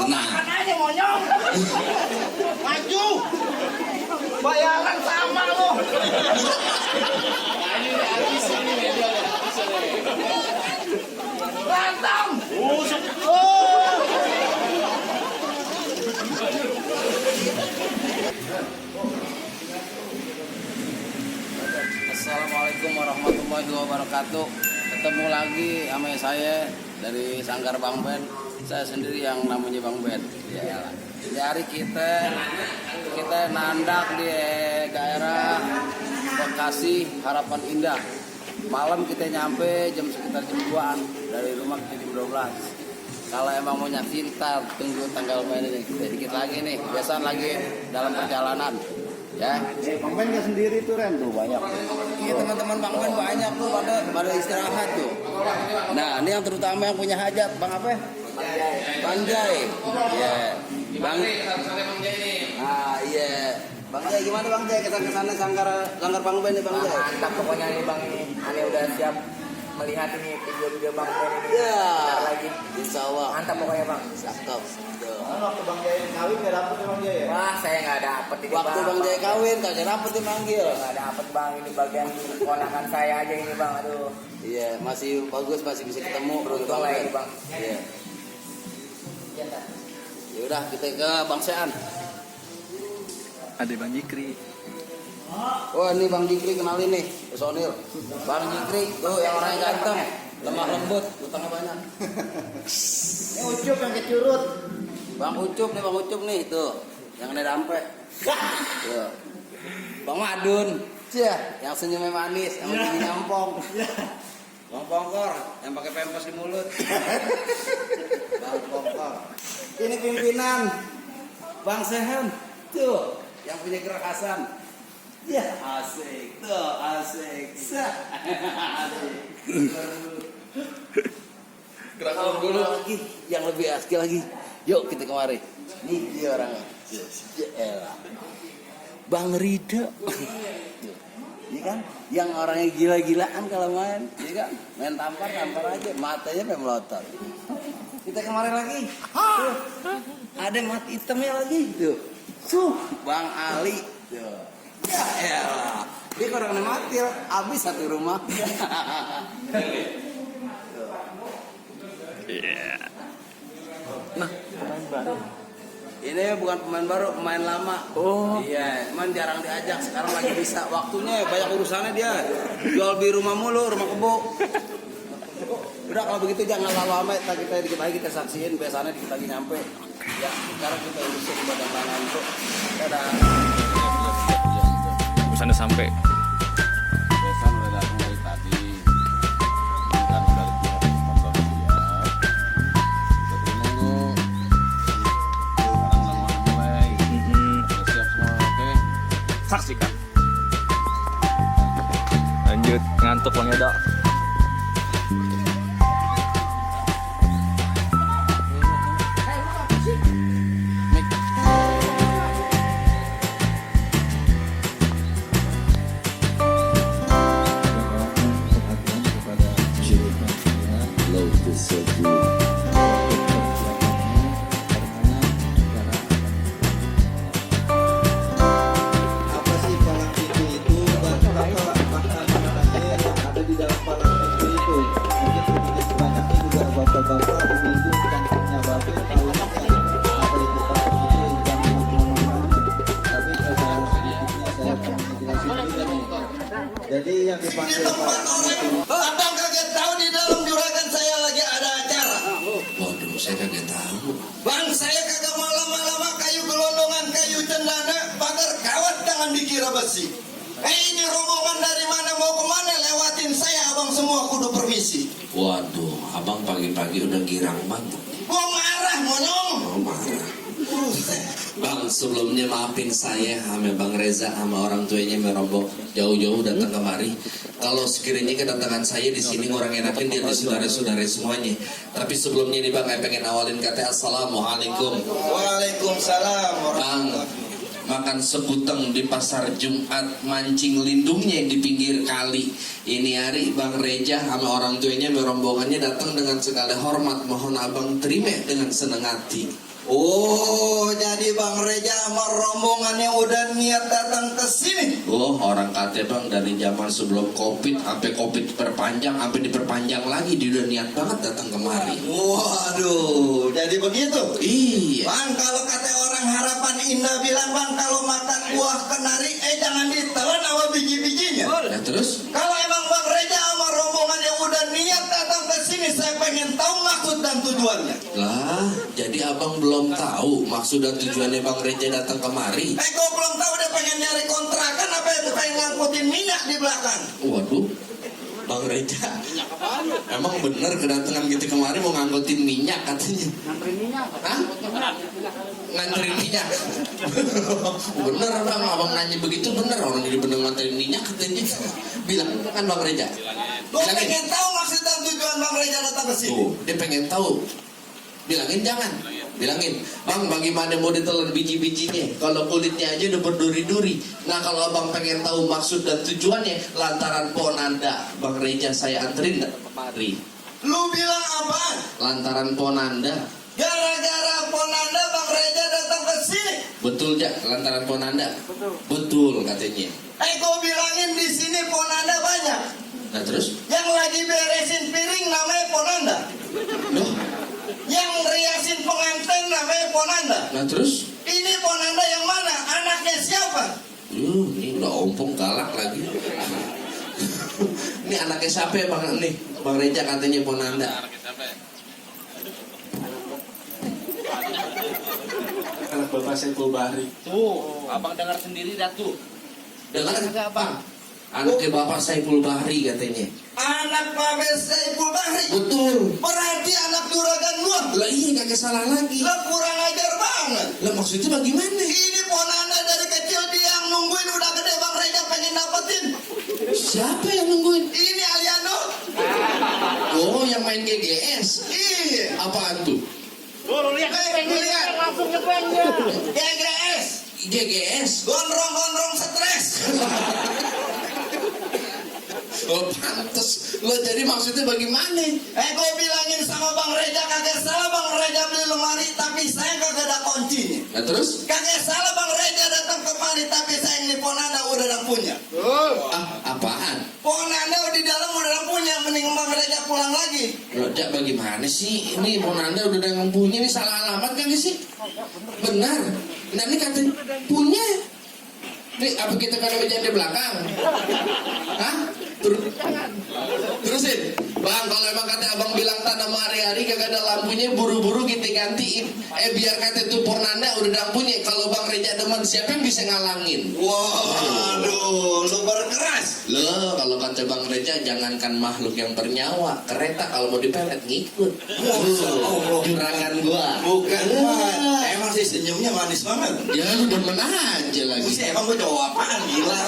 makan aja monyong. Maju. Bayaran sama lo. Berantem. Assalamualaikum warahmatullahi wabarakatuh. Ketemu lagi sama saya dari Sanggar Bang Ben. Saya sendiri yang namanya Bang Ben. Ya, di hari kita nandak di daerah Bekasi Harapan Indah. Malam kita nyampe sekitar jam 2-an dari rumah kita jam 12. Kalau emang mau nyaksiin, tunggu tanggal main ini. Sedikit lagi nih, biasa lagi dalam perjalanan. Ya, Bang Ben nggak sendiri tuh Ren tuh banyak. iya teman-teman Bang Ben banyak tuh pada istirahat tuh. Nah, ini yang terutama yang punya hajat, Bang apa? Bang Jai. Iya. Bang Jai. Ah, iya. Bang Jai gimana Bang Jai? Kesana Sanggar Bang Ben nih Bang Jai. Mantap pokoknya nih Bang ini. Ane udah siap melihat ini video-video Bang Ben ini. Ya. Bentar lagi. Insya Allah. Mantap pokoknya Bang. Cakep. Waktu Bang Jai kawin nggak dapet ya Bang Jai ya? Wah saya nggak dapet ini Waktu Bang Jai kawin kagak dapet dimanggil. Nggak dapet Bang, ini bagian keponakan saya aja ini Bang. Aduh. Iya, masih bagus, masih bisa ketemu. Beruntung lah ini Bang. Iya. Ya udah kita ke Bang Sean. Ada Bang Jikri. Oh ini Bang Jikri kenalin nih, personil. Bang Jikri tuh yang orangnya ganteng, lemah lembut, utangnya banyak. Ini Ucup yang kecurut. Bang Ucup nih tuh, yang ada dampe. Tuh. Bang Madun, yang senyumnya manis, yang gigi nyampong. Bang Pongkor, yang pakai pempes di mulut. Bang Pongkor. Ini pimpinan Bang Sehan, tuh, yang punya gerak Hasan. Ya asik, tuh asik. Gerak dulu lagi, yang lebih asik lagi. Yuk kita kemari. Nih dia orangnya. Ya elah. Bang Rida. Iya kan? Yang orangnya gila-gilaan kalau main, iya kan? Main tampar aja, matanya main melotot. Kita kemari lagi. Tuh. Ada mat hitamnya lagi. Tuh. Bang Ali. Tuh. Ya elah. Dia orangnya mati, habis satu rumah. Iya. Nah, pemain baru. Ini bukan pemain baru, pemain lama. Oh. Iya, cuman jarang diajak. Sekarang lagi bisa. Waktunya banyak urusannya dia. Jual beli rumah mulu, rumah kebo. Udah kalau begitu jangan lama-lama. Kita dikit lagi kita saksiin. Biasanya dikit lagi nyampe. Ya, sekarang kita urusin badan tangan tuh. Dadah. Busana sampai. Besan udah datang dari tadi. Kan udah sponsor siap. Kita nunggu. Sekarang udah mau mulai. Udah siap semua, oke? Saksikan. Lanjut ngantuk Bang Edo. Apa sih palang pintu itu dan bapak-bapak yang ada di dalam palang pintu itu? Mungkin sedikit banyaknya juga bapak-bapak ibu-ibu dan punya bapak tahu apa itu palang pintu dan ngomong-ngomong. Tapi kalau sedikitnya saya akan menjelaskan juga nih. Jadi yang dipanggil palang pintu. Abang kaget tahu di dalam juragan saya lagi ada acara. Waduh, saya kagak tahu. Bang, saya kagak lama-lama kayu gelondongan, kayu cendana, pagar kawat jangan dikira besi. Ini rombongan dari mana mau kemana lewatin saya, abang semua kudu permisi. Waduh, abang pagi-pagi udah girang banget. Mau marah, monyong. Oh, marah. Bang, sebelumnya maafin saya sama Bang Reza sama orang tuanya merombong jauh-jauh datang kemari. Kalau sekiranya kedatangan saya di sini orang enakin dia di saudara-saudara semuanya. Tapi sebelumnya nih Bang, saya pengen awalin kata assalamualaikum. Waalaikumsalam Bang, warahmatullahi. makan sebuteng di pasar Jumat, mancing lindungnya di pinggir kali. Ini hari Bang Reza sama orang tuanya merombongannya datang dengan segala hormat. Mohon abang terima dengan senang hati. Oh, jadi Bang Reja sama rombongannya udah niat datang ke sini. Oh, orang kata bang dari zaman sebelum covid sampai covid diperpanjang, sampai diperpanjang lagi, dia udah niat banget datang kemari. Waduh, jadi begitu. Iya. Bang, kalau kata orang harapan indah bilang bang, kalau makan buah kenari, jangan ditelan sama biji-bijinya. Nah terus? Kalau emang Bang Reja sama rombongan yang udah niat datang ke sini, saya pengen tahu maksud dan tujuannya. Lah, jadi abang belum tahu maksud dan tujuannya Bang Reja datang kemari? Kok belum tahu dia pengen nyari kontrakan apa itu pengen ngangkutin minyak di belakang? Waduh, Bang Reja, emang bener kedatangan kita kemari mau ngangkutin minyak katanya? Nganterin minyak. Hah? Nganterin minyak? Bener bang, abang nanya begitu bener, orang jadi bener nganterin minyak katanya. Bilang kan Bang Reja? Gue pengen tahu maksud dan tujuan Bang Reja datang ke sini. Tuh, dia pengen tahu. Bilangin jangan. Bilangin, bang bagaimana mau ditelan biji-bijinya? Kalau kulitnya aja udah berduri-duri. Nah kalau abang pengen tahu maksud dan tujuannya, lantaran ponanda Bang Reja saya anterin datang kemari. Lu bilang apaan? Lantaran ponanda. Gara-gara ponanda Bang Reja datang ke sini. Betul ya, lantaran ponanda. Betul katanya. Gue bilangin di sini ponanda banyak. Nah terus? Yang lagi beresin piring namanya ponanda. Loh, Yang riasin pengantin namanya ponanda. nah terus? Ini ponanda yang mana? Anaknya siapa? Ini udah ompong galak lagi. Ini anaknya siapa ya bang? Nih, Bang Reja katanya ponanda. Anak Bapak Saiful Bahri. Tuh, abang dengar sendiri dah tuh. Dengar kagak bang? Anaknya Bapak Saiful Bahri katanya. Anak Bapak Saiful Bahri. Betul. Berarti anak juragan gua. Lah iya kagak salah lagi. Lah kurang ajar banget. Lah maksudnya bagaimana? Ini ponanda dari kecil dia yang nungguin udah gede Bang Reja pengen dapetin. Siapa yang nungguin? Ini Aliano. Oh yang main GGS. Iya. Apaan tuh? Lihat Langsung nyebrangnya. GGS. GGS. Gondrong-gondrong stres. Oh pantes. Lo jadi maksudnya bagaimana? Gue bilangin sama Bang Reja kagak salah Bang Reja beli lemari tapi saya kagak ada kuncinya. Nah terus? Kagak salah Bang Reja datang kemari tapi saya ini ponanda udah ada punya. Apaan? Ponanda di dalam udah ada punya, mending Bang Reja pulang lagi. Rojak bagaimana sih? Ini ponanda udah ada yang punya, ini salah alamat kan sih? Benar. Nah ini katanya punya. Nih apa kita kalau meja di belakang? Hah? Terusin. Bang kalau emang kata abang bilang tanam hari-hari kagak ada lampunya, buru-buru kita gantiin. Biar kata itu ponanda udah ada punya. Kalau Bang Reja demen siapa yang bisa ngalangin? Waduh, lu berkeras. Loh, kalau kata Bang Reja jangankan makhluk yang bernyawa, kereta kalau mau dipelet ngikut. Jurangan gua. Bukan Mat. Emang sih senyumnya manis banget. Ya lu demen aja lagi. Buset, emang gue jawab apaan gila.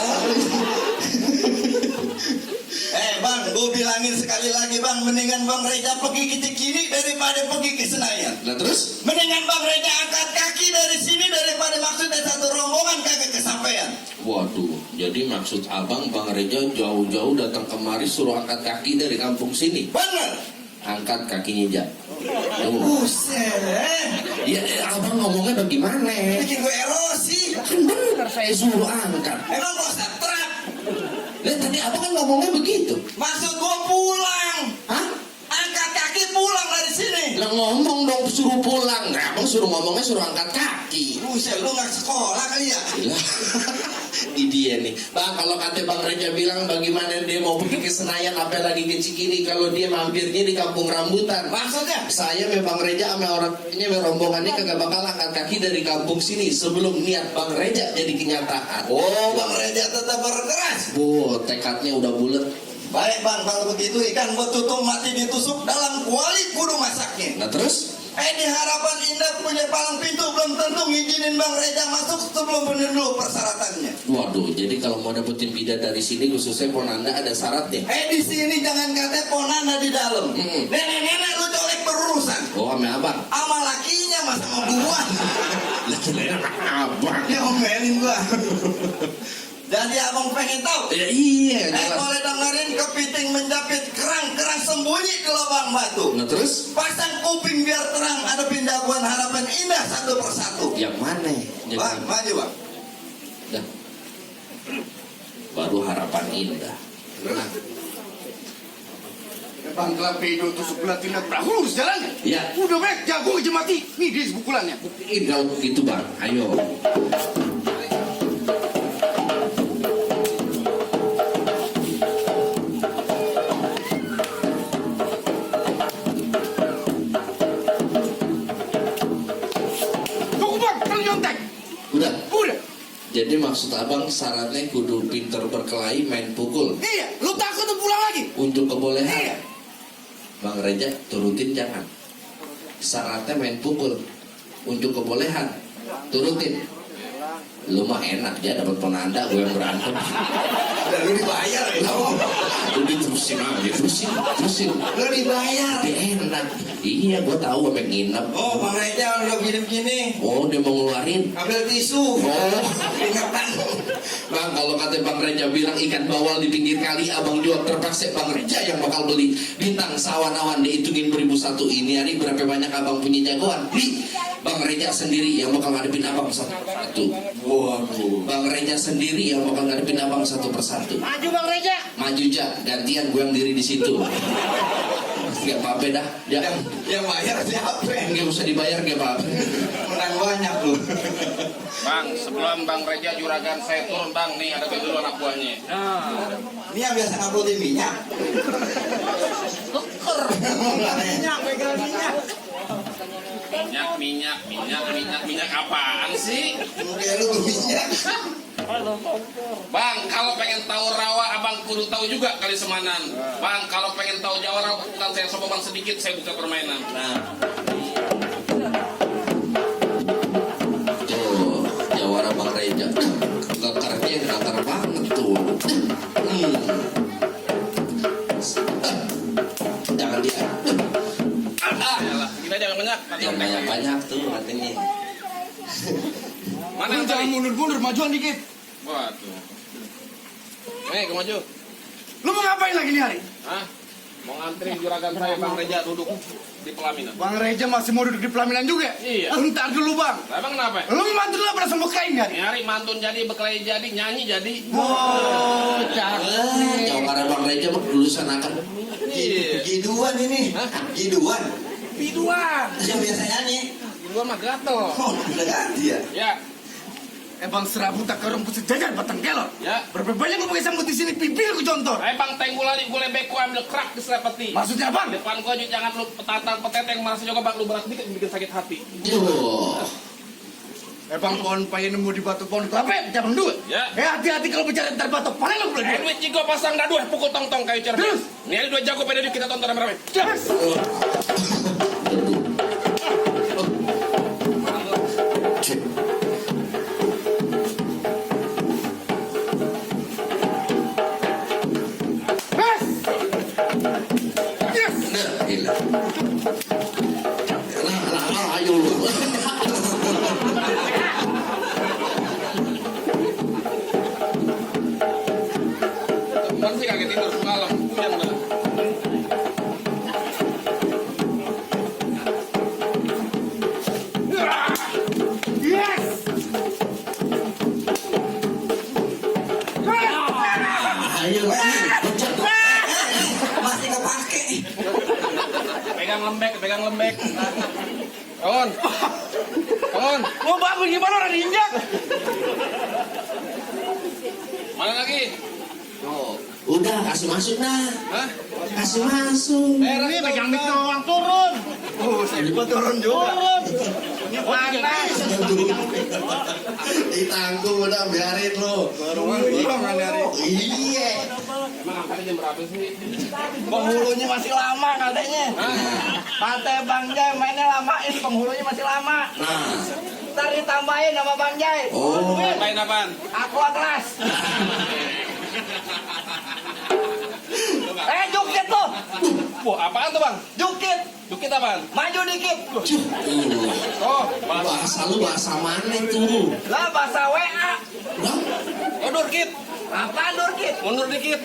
Bang, gue bilangin sekali lagi Bang, mendingan Bang Reja pergi ke Cikini daripada pergi ke Senayan. Nah terus? Mendingan Bang Reja angkat kaki dari sini daripada maksudnya satu rombongan kagak kesampaian. Waduh, jadi maksud abang Bang Reja jauh-jauh datang kemari suruh angkat kaki dari kampung sini. Bener. Angkat kakinya aja. Buset. Ya abang ngomongnya bagaimana? Bikin gue erosi. Kan bener saya suruh angkat. Emang gue setrak. Lihat tadi abang kan ngomongnya begitu. Maksud gue pulang. Hah? Angkat kaki pulang dari sini. Lah ngomong dong suruh pulang. Nah abang suruh ngomongnya suruh angkat kaki. Buset, lu gak sekolah kali ya? Lah, di dia nih Bang, kalau kata Bang Reja bilang bagaimana dia mau pergi ke Senayan apalagi ke Cikini kalau dia mampirnya di kampung rambutan. Maksudnya? Saya sama Bang Reja sama orangnya rombongannya kagak bakal angkat kaki dari kampung sini sebelum niat Bang Reja jadi kenyataan. Oh, Bang Reja tetap berkeras. Tekadnya udah bulat. Baik Bang, kalau begitu ikan betutu mati ditusuk dalam kuali kudu masaknya. Nah terus? Di Harapan Indah punya palang pintu belum tentu ngizinin Bang Reja masuk sebelum bener dulu persyaratannya. Waduh, jadi kalau mau dapetin bidat dari sini khususnya ponanda ada syaratnya. Di sini jangan kata ponanda di dalam. Nenek-nenek lu colek berurusan. Oh, sama abang. Sama lakinya masa sama gua. Abang. Dia omelin gua. Jadi abang pengen tahu? Ya iya, jelas. Boleh dengerin kepiting menjepit kerang sembunyi di lubang batu. Nah terus? Pasang kuping biar terang, hadapin daguan harapan indah satu persatu. Yang mana? Bang, maju bang. Dah. Baru harapan indah. Nah, Bang Klapedo tuh sebelah tindak perahu lurus jalannya. ya. Udah baik, jago aja mati. Nih dia sebukulannya. Kalau gitu bang, ayo. Tunggu bang, terus nyontek. Udah. Udah. Jadi maksud abang syaratnya kudu pinter berkelahi main pukul. Iya, lu takut tuh pulang lagi. Untuk kebolehan. Iya. Bang Reja turutin jangan. Syaratnya main pukul. Untuk kebolehan turutin. Lu mah enak ya dapat penanda gue yang berantem. Dan lu dibayar ya? Udah terusin aja, terusin. Lu dibayar. Dia enak. Iya, gue tahu sampai nginep. Oh, Bang Reja udah gini-gini. Oh, dia mau ngeluarin. Ambil tisu. Oh, Ingetan. Bang, kalau kata Bang Reja bilang ikan bawal di pinggir kali, abang jual terpaksa Bang Reja yang bakal beli. Bintang sawan-awan dihitungin beribu satu. Ini hari berapa banyak abang punya jagoan? Nih, Bang Reja sendiri yang bakal ngadepin abang satu. Waduh. Bang Reja sendiri yang bakal ngadepin abang satu persatu. Maju Bang Reja. Maju ja, gantian gue yang diri di situ. Gak apa-apa dah. Ya, Yang bayar siapa? nggak usah dibayar gak apa-apa. Menang banyak lu. Bang, sebelum Bang Reja juragan saya turun Bang, nih ada dulu anak buahnya. Ini yang biasa nguploadin minyak. Minyak, pegang minyak. Minyak apaan sih? Kayak lu minyak. Bang, kalau pengen tahu rawa, abang kudu tahu juga kali semanan. Bang, kalau pengen tahu jawara, bukan saya sombong sedikit, saya buka permainan. Nah, tuh jawara Bang Reja, kekernya datar banget tuh. Jangan dia. Yalah, kita jangan banyak. Yang banyak tuh katanya. Mana Lu yang jangan tadi? mundur-mundur, majuan dikit. Waduh. Nih, ke maju. Lu mau ngapain lagi nih hari? Hah? Mau ngantri juragan saya Bang Reja duduk di pelaminan. Bang Reja masih mau duduk di pelaminan juga? Iya. Ntar dulu bang. Lah, emang kenapa? Lu mantu lu pada sembekain hari? Nyari mantun jadi, berkelahi jadi, nyanyi jadi. Oh, cakep. Jawara Bang Reja mah lulusan akan. Iya. Giduan ini. Hah? Giduan. Biduan. Yang biasa nyanyi. Biduan mah gatel. Oh, udah ganti ya. Ya, Bang serabut tak karung pusat jajan batang kelor. ya. Berapa banyak lu pakai sambut di sini pipil ku contoh. Bang tenggulan boleh beku ambil kerak di selepeti. Maksudnya bang? Depan gua juga jangan lu petantang peteteng merasa juga bang lu berat dikit bikin sakit hati. Tuh. Bang pohon payah nemu di batu pohon kelapa, cabang dua. Ya. Hati-hati kalau bicara ntar batok, paling lu boleh. Duit jigo pasang dadu pukul tong-tong kayu cermin. Terus? Ini ada dua jago pada kita tonton rame-rame. Terus. Nah, gila. Nah, ayo lu. Teman sih kaget tidur semalam. Hujan udah. Yes. Ayo. Masih kepake. Pegang lembek. Kawan. Mau bangun gimana orang injak? Mana lagi? Oh, udah kasih masuk nah. Hah? Kasih masuk. Ini pegang mic doang turun. Oh, saya juga turun juga. Turun. Ini panas. Ditanggung udah biarin lo. Iya. Emang angkatnya jam berapa sih? Penghulunya masih lama katanya. Pantai Bang Jai mainnya lamain, penghulunya masih lama. Nah. Ntar ditambahin sama Bang Jai. Oh. Main apaan? Aqua kelas. Jukit tuh. Wah, apaan tuh bang? Jukit. Dukit apaan? Maju dikit. Oh, Bahasa lu bahasa mana tuh? Lah bahasa WA. Lah, oh Mundur dikit. Apa Nurkit? Mundur dikit.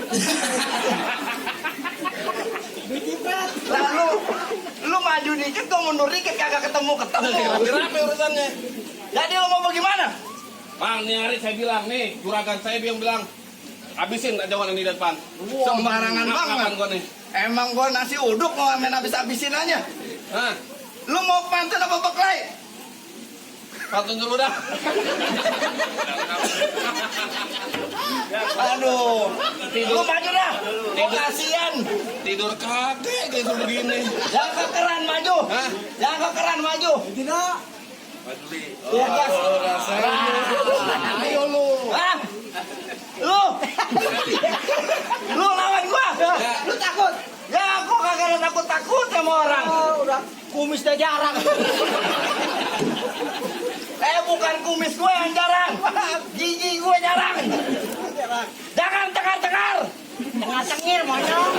Lalu lu maju dikit, kok mundur dikit kagak ketemu. Berapa urusannya? Jadi lu mau bagaimana? Bang, nih hari saya bilang nih, juragan saya yang bilang habisin aja warna di depan. Sembarangan banget. Gua nih. Emang gua nasi uduk mau main habis-habisin aja. Hah? Lu mau pantun apa beklai? Pantun dulu dah. Aduh, lu maju dah. Gua kasihan. Tidur kakek kayak begini. Jangan kekeran maju. Hah? Jangan kekeran maju. Tidak. Ya, gas. Ayo lu. Hah? Lu lawan gua. Lu takut? Ya, aku kagak ada takut sama orang. Udah kumisnya jarang. Bukan kumis gue yang jarang. Gigi gue jarang. Jangan tegar-tegar. Jangan cengir, monyong.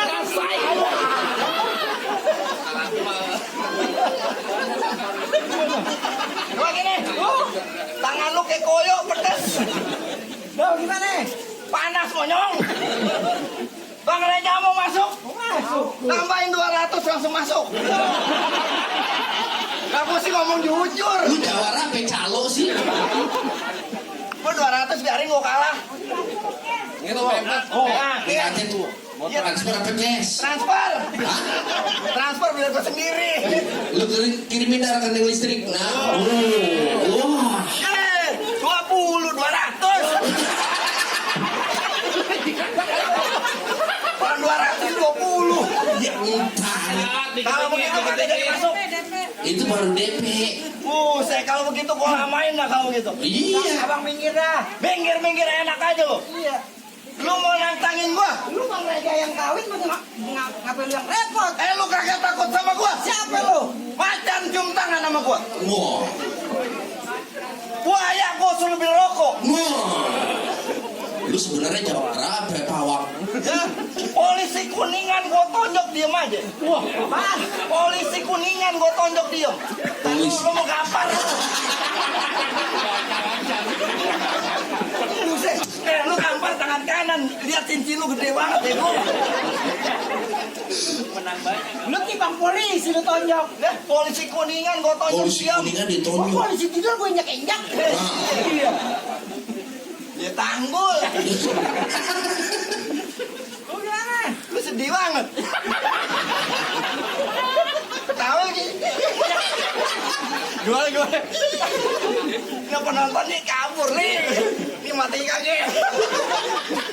Rasai. Coba gini. Tangan lu kayak koyo, pedes. Loh, gimana? Panas, monyong. Bang Reja mau masuk? Masuk. Tambahin 200 langsung masuk. Kamu sih ngomong jujur. Lu jawara sampai calo sih. Gua 200 biarin gua kalah. Gitu, Bang. Nah, Ini aja tuh. Mau transfer apa cash? transfer. Hah? Transfer biar gua sendiri. Lu kirimin darah rekening listrik. Nah. Wah. 20, 200. Orang 220. Ya entah. Kalau begitu kagak jadi masuk. Itu baru DP. Buset, kalau begitu gua lamain lah kalau begitu. Iya. Abang minggir dah. Minggir enak aja lo. Iya. Lu mau nantangin gua? Lu Bang Reja yang kawin ngapain yang repot? Lu kagak takut sama gua? Siapa lu? Macan cium tangan sama gua. Wah. Buaya gua suruh beli rokok. Wah. Lu sebenarnya jawara apa pawang? Ya, polisi Kuningan gua tonjok diem aja. Wah, apaan? Polisi Kuningan gua tonjok diem. Polisi. Lu mau gampar lu. Buset, lu gampar tangan kanan. Lihat cincin lu gede banget ya gua. Menang banyak. Lu timbang polisi lu tonjok. Ya, polisi Kuningan gua tonjok Polisi diem. Kuningan ditonjok. Polisi tidur gua injak-injak. Iya. Ya tanggul. Lu gimana? Lu sedih banget. Ketawa lagi. Gimana? Nggak penonton nih kabur nih. Ini mati kagak.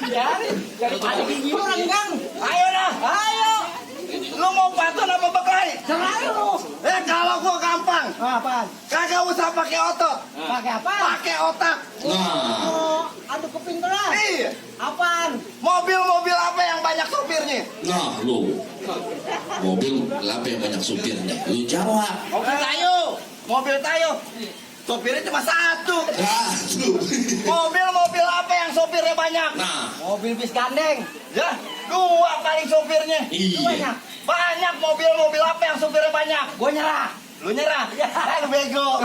Dari pada gigi orang gang. Ayo dah. Ayo. Lu mau pantun apa beklai? Selalu lu. Kalau gua gampang. Apaan? Kagak usah pakai otot. Pakai apa? Pakai otak. Nah. Aduh kepinteran. Iya. Apaan? Mobil-mobil apa yang banyak sopirnya? Nah, lu. Mobil apa yang banyak supirnya? Lu jawab. Mobil tayo. Mobil tayo. Sopirnya cuma satu. Satu. Mobil-mobil apa yang sopirnya banyak? Nah. Mobil bis gandeng. Ya, dua paling sopirnya. Iya. Banyak mobil-mobil apa yang sopirnya banyak? Gue nyerah. Lu nyerah? Ya, lu bego.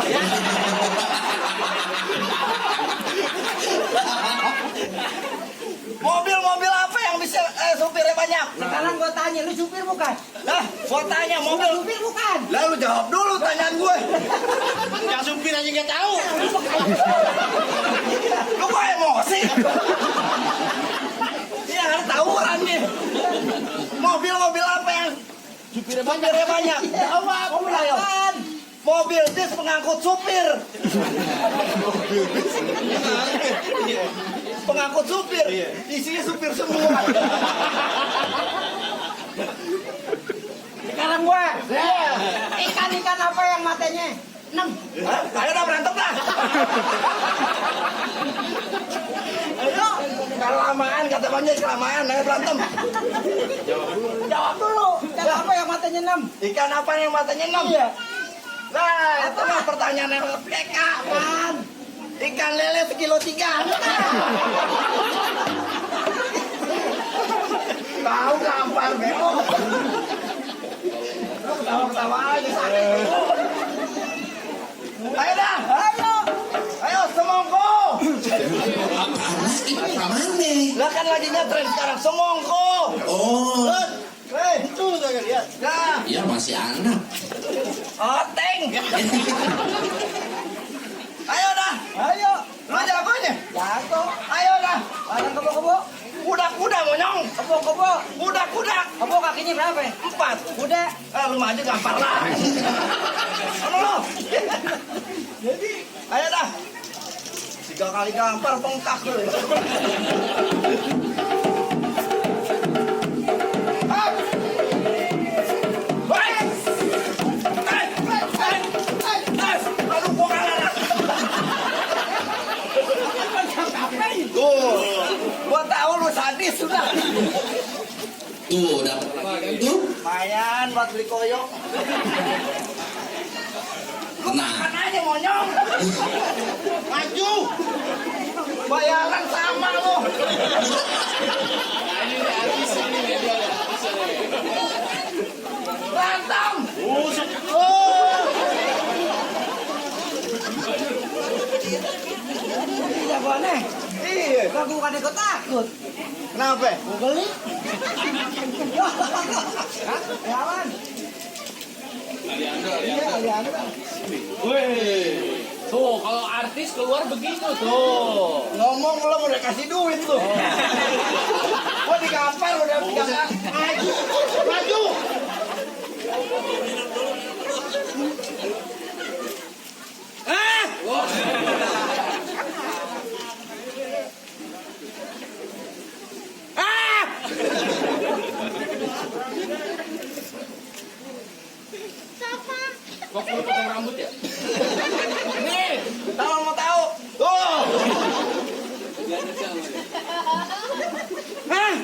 Mobil-mobil apa yang bisa supirnya banyak? Sekarang gue tanya, lu supir bukan? Nah, gua tanya mobil. Supir bukan? Lah lu jawab dulu tanyaan gue. Yang supir aja nggak tahu. Lu kok emosi? Iya, harus tawuran nih. Mobil-mobil apa yang supirnya banyak? Jawab. Mobil Ayo. apaan? Mobil bis pengangkut supir. Pengangkut supir. Isinya supir semua. Sekarang gue. Ya. Ikan-ikan apa yang matanya 6? Hah? Ayo dah berantem dah. Ayo. Kelamaan kata Bang Jai, kelamaan. Ayo berantem. Jawab dulu. Ikan apa yang matanya 6? Ikan apa yang matanya 6? Iya. Nah, itu mah pertanyaan yang PK. Apaan? Ikan lele sekilo 3. Tahu gampar bego. Lu ketawa-ketawa aja sakit. Ayo dah. Ayo. Ayo semongko. kan lagi ngetren sekarang semongko. Oh, Itu tuh kan lihat. Nah, Ya masih anak. oteng. Ayo dah. Ayo. Lu jagonya? Jago. Ayo dah. Barang kebo-kebo. Kuda-kuda monyong. Kebo-kebo. Kuda-kuda. Kebo kakinya berapa? 4. Kuda. Lu maju gampar lah. Kamu lo. Jadi, ayo dah. 3 kali gampar bengkak lu. Gua tahu lu sadis sudah. Tuh dapat lagi tuh. Lumayan buat beli koyok. Lu Nah. makan aja monyong. Maju. Bayaran sama lu. Berantem. Jagoannya. Iya, gak bukan ikut takut. Kenapa? Mau beli? Hah? Jalan. Iya, Aliando. Tuh, kalau artis keluar begitu tuh. Ngomong lo udah kasih duit tuh. Gua digampar udah digampar. Maju, maju. Kok lu potong rambut ya? Nih, kalau mau tahu. Tuh. Hah?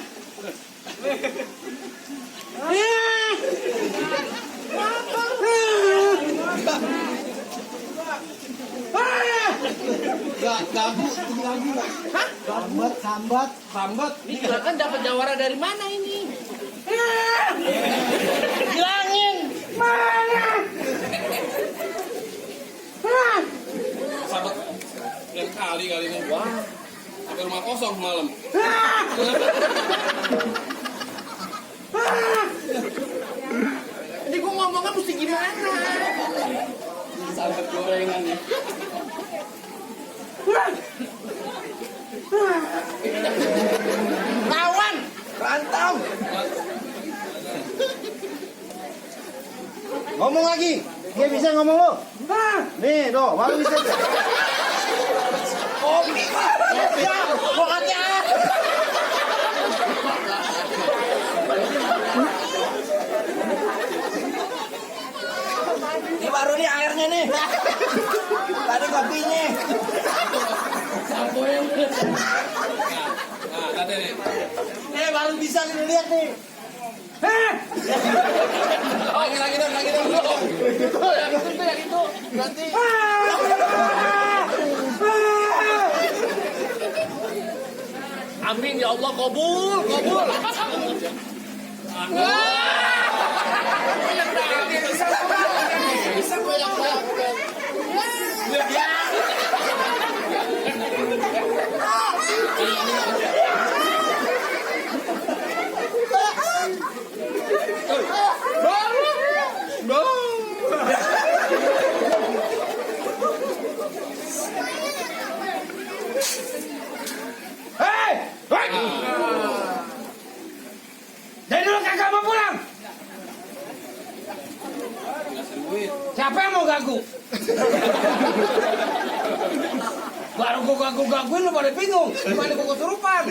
Sambat. Ini kan dapat jawara dari mana ini? Bilangin. Mana? Sahabat yang kali ini. Wah. Sampai rumah kosong malam. Ini gua ngomongnya mesti gimana? Sahabat gorengan nih. Lawan. Berantem. Ngomong lagi. Dia bisa ngomong lo. Nih, doh, baru bisa. Kopi, Pak. Ya, pokoknya. Ini baru nih airnya nih. Tadi kopinya. Nah, tadi nih. Baru bisa nih lihat nih. Lagi dong. Yang itu. Berarti. Amin ya Allah, kabul. Bisa goyang. Dari dulu kagak mau pulang. Siapa yang mau ganggu? Baru gua gangguin lu pada bingung. Gimana gua kesurupan?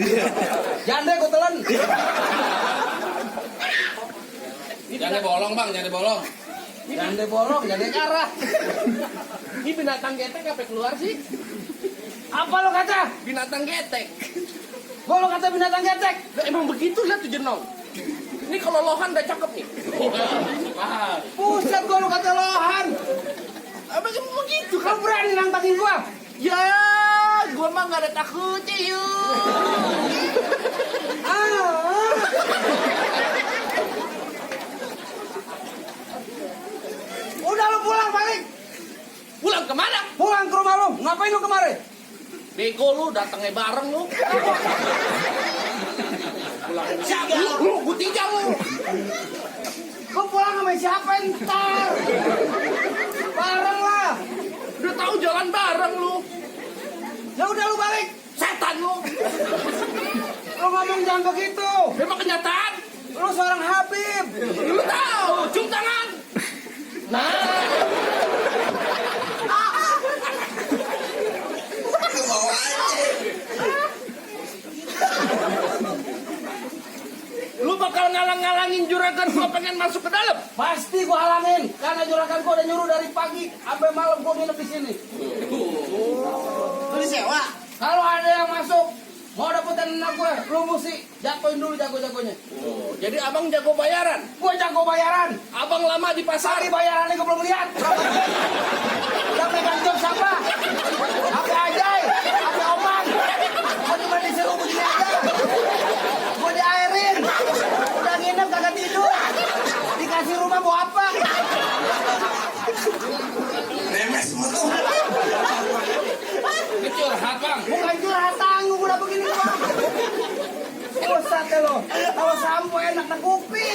Janda gua telan. Jangan bolong, Bang, jangan bolong. Janda bolong, janda karah. Ini binatang getek apa keluar sih? Apa lo kata? Binatang getek. Gua lo kata binatang getek. Lah, emang begitu lihat tuh jenong. Ini kalau lohan udah cakep nih. Buset gua lo kata lohan. Emang begitu Kau kan? berani nantangin gua? Ya, gua mah nggak ada takutnya yuk. Udah lu pulang balik. Pulang kemana? Pulang ke rumah lu. Ngapain lu kemarin? Bego lu, datangnya bareng lu. Siapa lu? Gue tinggal lu. Lu pulang sama siapa ntar? Bareng lah. Udah tahu jalan bareng lu. Ya udah lu balik. Setan lu. Lu ngomong jangan begitu. Memang kenyataan. Lu seorang Habib. Lu tahu, cium tangan. Nah, Ke bawah aja. lu bakal ngalang-ngalangin juragan gua pengen masuk ke dalam. Pasti gua halangin. Karena juragan gua udah nyuruh dari pagi sampai malam gua nginep di sini. Lu disewa. Kalau ada yang masuk mau dapetin anak gue, lu mesti jatuhin dulu jago-jagonya. Jadi abang jago bayaran. Gue jago bayaran. Abang lama di pasar. Hari bayarannya gue belum lihat. Udah pegang job siapa? Apa Ajay? Apa Oman? Gue cuma disuruh begini aja. Gue diairin. Udah nginep kagak tidur. Dikasih rumah mau apa? Memes semua tuh. Ini curhat bang. Bukan curhat tanggung udah begini bang. Usah deh lo. Kalau sampo enak na kopi.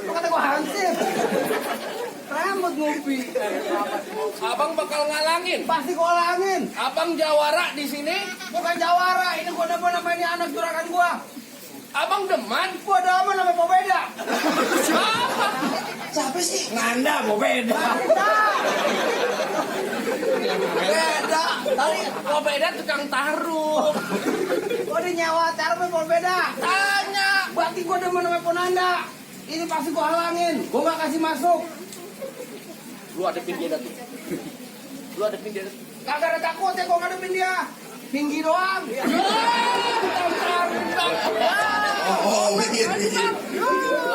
Lu kata gua hansip. Rambut ngopi. Abang bakal ngalangin. Pasti gua halangin. Abang jawara di sini. Bukan jawara. Ini gua demen sama ini anak juragan gua. Abang deman. Gua demen sama Pobeda. Siapa? Siapa sih? Nganda Pobeda. Beda. Tadi Pobeda tukang taruh. gua di nyawa taruh Pobeda. Tanya. Berarti gua demen sama Ponanda. Ini pasti gua halangin. Gua gak kasih masuk. Lu adepin dia tuh. Lu adepin dia. Kagak ada takutnya gua ngadepin dia. Tinggi doang. Oh, mikir.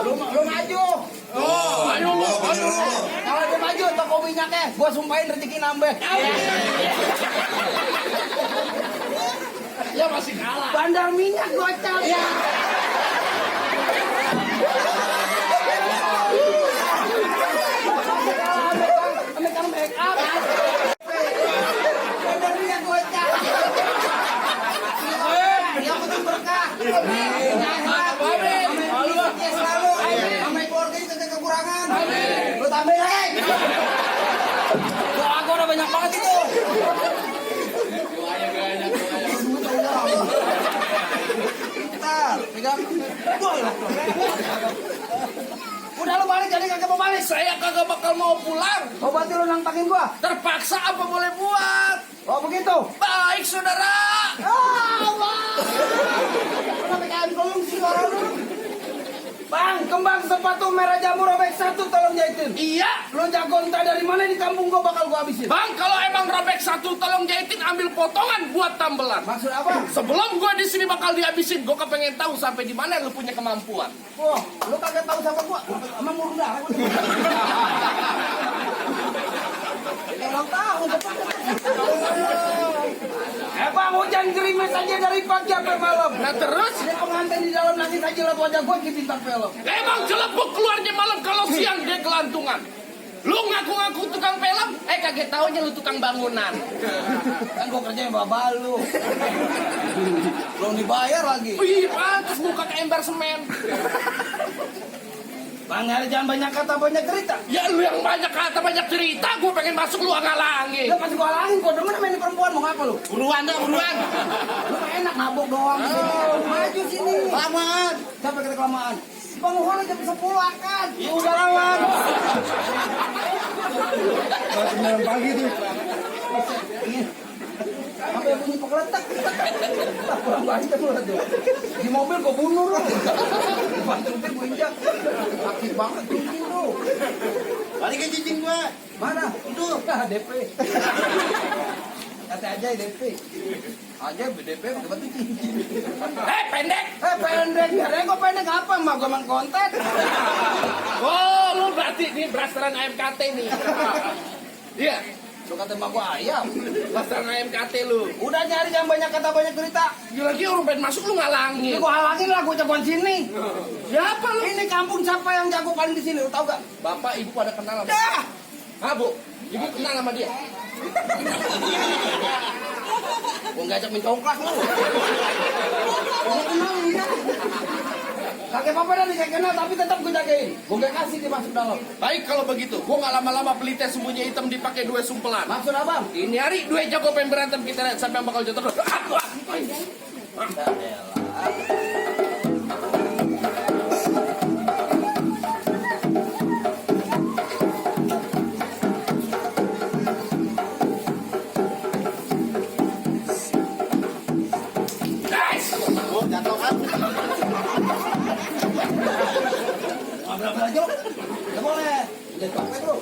Lu maju. Ayo lu. Kalau dia maju toko minyaknya, gua sumpahin rezeki nambah. Ya masih kalah. Bandar minyak gocap. Ya. Ambil make up. Bandar minyak gocap. Yang penting berkah. Selalu. Sama keluarga itu kekurangan. Lu tambahin. Doa gua udah banyak banget itu. Bentar, pegang. Udah lu balik jadi kagak mau balik. Saya kagak bakal mau pulang. Oh berarti lu nantangin gua. Terpaksa apa boleh buat? Oh begitu. Baik saudara. Allah. Kenapa kayak tolong sih orang lu? Bang, kembang sepatu merah jamur robek 1 tolong jahitin. Iya. Lu jago entah dari mana di kampung gua bakal gua habisin. Bang, kalau emang robek 1 tolong jahitin, ambil potongan buat tambelan. Maksud apa? Sebelum gue di sini bakal dihabisin, gue kepengen tahu sampai di mana lu punya kemampuan. Wah, lu kagak tahu sama gua. Emang murung darah gua. Emang tahu Bang, hujan gerimis aja dari pagi sampai malam. Nah terus, Ini pengantin di dalam nangis aja lihat wajah gua kayak bintang film. emang celepuk keluarnya malam kalau siang dia kelantungan. Lu ngaku-ngaku tukang film, kaget taunya lu tukang bangunan. Kan gua kerja yang bawa lu. Belum dibayar lagi. Wih, pantas buka ke ember semen. Bang, hari jangan banyak kata banyak cerita. Ya lu yang banyak kata banyak cerita, gue pengen masuk lu ngalangin. Ya pasti gua halangin, gua demen sama ini perempuan mau ngapa lu? Buruan dah, buruan. Lu mah enak nabok doang di sini. Maju sini. Kelamaan. Sampai kita kelamaan. Penghulu jam 10 akan. Ya udah lawan. Kalau 9 pagi tuh. Sampai bunyi pekeletak. Kurang banyak lu tuh. Di mobil gua bunuh lu. Bantu gua injak. Sakit banget cincin lu. Balikin cincin gua. Mana? Itu. Nah, DP. Kata aja DP. Aja DP pakai batu cincin. Pendek. Pendek. Ya kok pendek apa? Mah gua emang konten. Oh, lu berarti nih blasteran AMKT nih. Iya. Lu kata mbak gua ayam. Blasteran AMKT lu. Udah nyari jangan banyak kata banyak cerita. Lagi orang pengen masuk lu Ini ngalangin. gua halangin lah, gua jagoan sini. Siapa lu? Ini kampung siapa yang jago paling di sini? Lu tahu gak? Bapak ibu pada kenal sama Dah. Ah, Bu. Ibu kenal sama dia? Gua ngajak mencongklak lu. Kakek papa dah kakek kenal tapi tetap gue jagain. Gue gak kasih dia masuk dalam. Baik kalau begitu, gua nggak lama-lama beli teh sembunyi hitam dipakai 2 sumpelan. Maksud abang? Ini hari 2 jago pengen berantem kita lihat siapa yang bakal jatuh dulu. Oh, jatuh kan? Belajar. Gak boleh. Udah capek bro.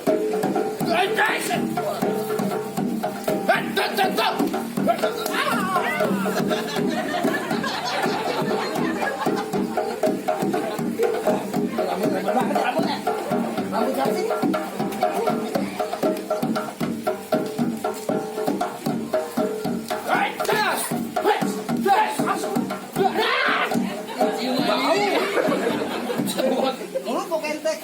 Rambut cantik. Dulu kok kentek.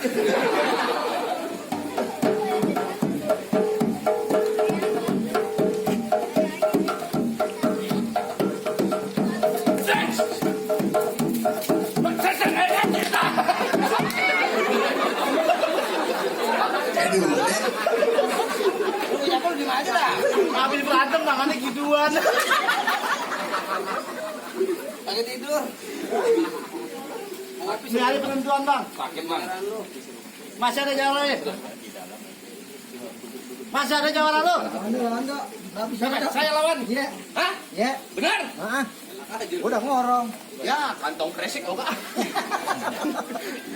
Lu punya apa lu di mana aja dah? Habis berantem tangannya gituan. Lagi tidur. Ini hari penentuan bang. Sakit bang. Masih ada jawara ya? Masih ada jawara lu? Enggak. Saya lawan. Iya. Hah? Iya. Benar? Heeh. Udah ngorong. Ya, kantong kresek oh enggak.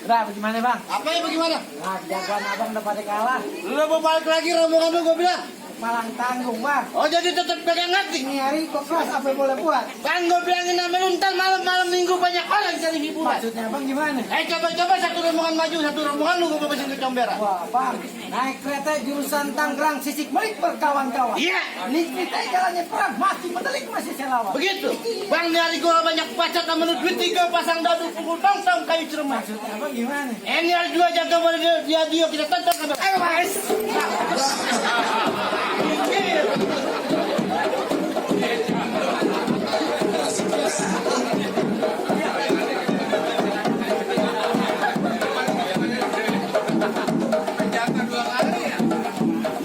Udah bagaimana bang? Apa ya bagaimana? Nah, jagoan abang udah pada kalah. Lu udah mau balik lagi rombongan lu gue bilang. Malang tanggung bang. Oh jadi tetap pegang hati. Ini hari kok kelas apa yang boleh buat? Kan gue bilangin sama lu ntar malam-malam minggu banyak orang cari hiburan. Maksudnya bang gimana? Coba-coba satu rombongan maju, satu rombongan lu gue bebasin ke Comberan. Wah bang, naik kereta jurusan Tangerang Sisik Melik berkawan-kawan. Iya. Ini kita jalannya perang, masih menelik masih saya lawan. Begitu. Bang dari gua banyak pacat sama lu duit 3 pasang dadu pukul tong kayu cermas. Maksudnya bang gimana? Ini harus 2 jaga pada dia kita tonton sama. Ayo mas.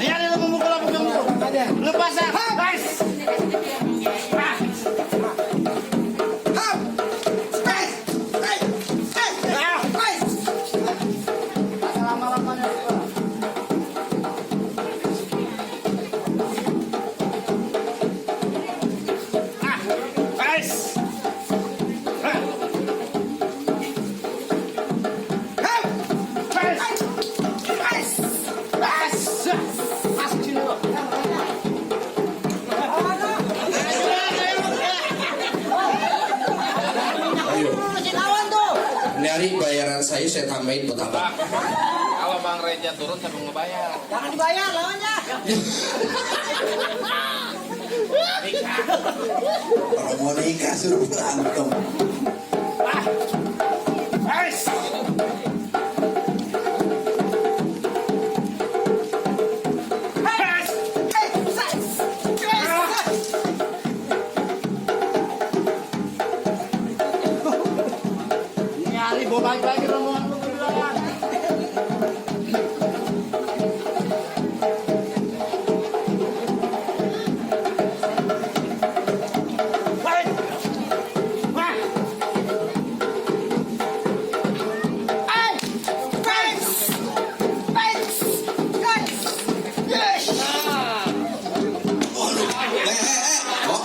Nih ada lu memukul apa kamu? Lu pasang. Guys. Ini hari bayaran saya tambahin buat apa? Kalau Bang Reja turun siapa yang ngebayar? Jangan dibayar lawannya. Orang mau nikah suruh berantem. Ini hari gua balik lagi rombongan lu berduaan.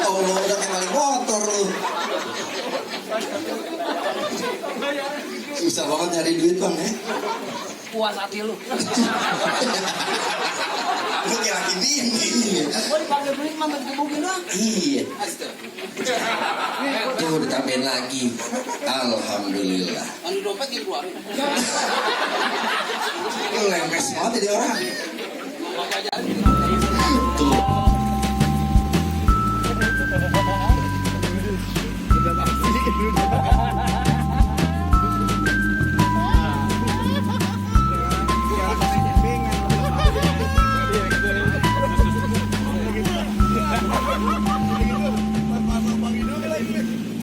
Oh, lu udah kayak maling motor lu. Susah banget nyari duit bang ya. Puas hati lu. Lu kayak laki bini. Gua dipanggil duit mah mungkin doang. Iya. Tuh ditambahin lagi. Alhamdulillah. Anu dompet dikeluarin. Lu lempes banget jadi orang. Bapak jadi